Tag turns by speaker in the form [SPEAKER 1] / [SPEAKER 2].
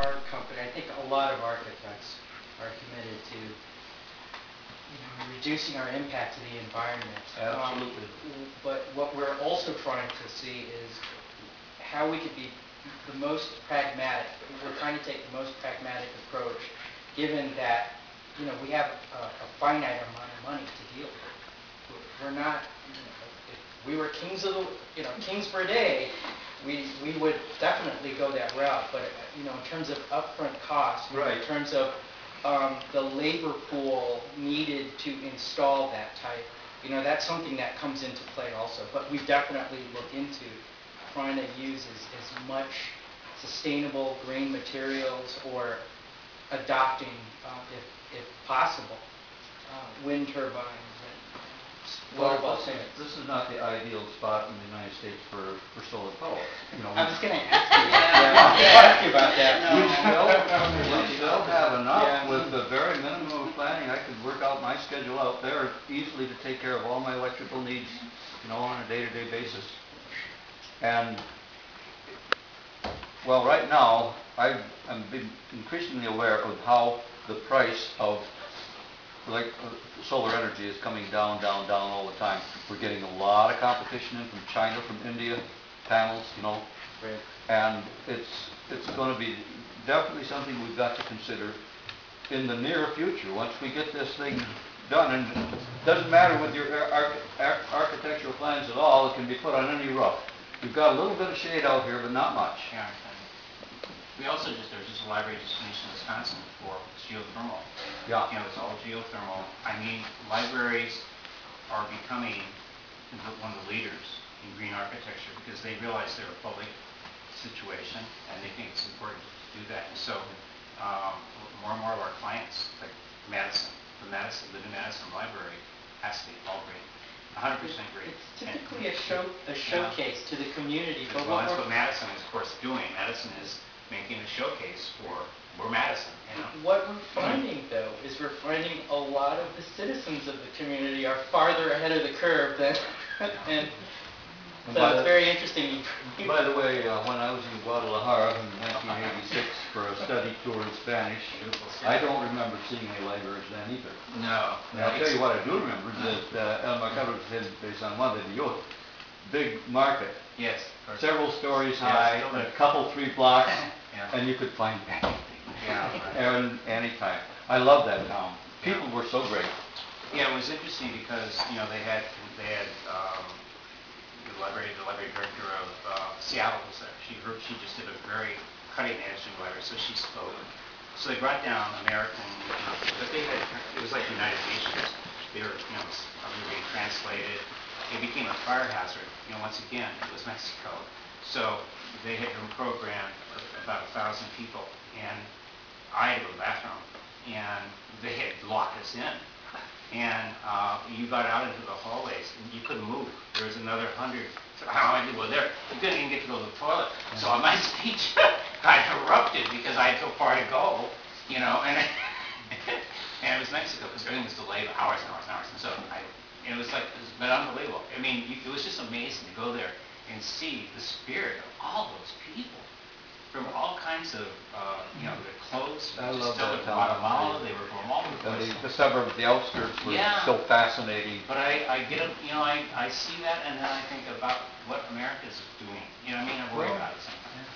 [SPEAKER 1] our company, I think a lot of architects are committed to reducing our impact to the environment.
[SPEAKER 2] Absolutely.
[SPEAKER 1] But what we're also trying to see is how we could be the most pragmatic. We're trying to take the most pragmatic approach, given that we have a finite amount of money to deal with. We're not. If we were kings of kings for a day, we would definitely go that route. But in terms of upfront costs,
[SPEAKER 2] right.
[SPEAKER 1] in terms of the labor pool needed to install that type, that's something that comes into play also. But we definitely look into trying to use as much sustainable green materials or adopting, if possible, wind turbines and water
[SPEAKER 2] Well,
[SPEAKER 1] voltaics.
[SPEAKER 2] this is not the ideal spot in the United States for solar power.
[SPEAKER 1] I was going to ask you ask you about that.
[SPEAKER 2] We still have enough with the very minimum of planning. I could work out my schedule out there easily to take care of all my electrical needs, on a day-to-day basis. And well, right now, I'm increasingly aware of how the price of solar energy is coming down all the time. We're getting a lot of competition in from China, from India, panels,
[SPEAKER 1] Right.
[SPEAKER 2] And it's going to be definitely something we've got to consider in the near future. Once we get this thing done, and it doesn't matter with your architectural plans at all, it can be put on any roof. We've got a little bit of shade out here, but not much.
[SPEAKER 3] Yeah. We also there's just a library just finished in Wisconsin for geothermal.
[SPEAKER 2] Yeah.
[SPEAKER 3] It's all geothermal. I mean, libraries are becoming one of the leaders in green architecture because they realize they're a public situation and they think it's important to do that. And so more and more of our clients, like Madison, the Living Madison Library, has to be all green. 100% green.
[SPEAKER 1] It's typically a showcase to the community.
[SPEAKER 3] But that's what Madison is, of course, doing. Madison is making a showcase for Madison.
[SPEAKER 1] What we're finding, though, is we're finding a lot of the citizens of the community are farther ahead of the curve than, and so it's very interesting.
[SPEAKER 2] By the way, when I was in Guadalajara in 1986 for a study tour in Spanish, I don't remember seeing any libraries then either.
[SPEAKER 3] No.
[SPEAKER 2] And I'll tell you what I do remember is that El Mercado de San Juan de Dios, big market.
[SPEAKER 3] Yes.
[SPEAKER 2] Several stories high, a couple, 3 blocks, and you could find anything.
[SPEAKER 3] Yeah.
[SPEAKER 2] Anytime. I love that town. People were so great.
[SPEAKER 3] Yeah, it was interesting because they had the library director of Seattle was there. She just did a very cutting edge in library, so she spoke. So they brought down American, but it was like the United Nations. They were being translated. It became a fire hazard. Once again, it was Mexico. So they had programmed about 1,000 people, and I had to go to the bathroom, and they had locked us in. And you got out into the hallways, and you couldn't move. There was another 100. So how I did well there. You couldn't even get to go to the toilet. So my speech got interrupted because I had so far to go, and and it was Mexico because everything was delayed hours and hours and hours. And so it was unbelievable. I mean, it was just amazing to go there and see the spirit of all those people from all kinds of, their clothes.
[SPEAKER 2] I love
[SPEAKER 3] still
[SPEAKER 2] that
[SPEAKER 3] in Guatemala. They were from all over the place.
[SPEAKER 2] The suburbs, the outskirts were so fascinating.
[SPEAKER 3] But I get up, I see that and then I think about what America is doing. I worry about it sometimes.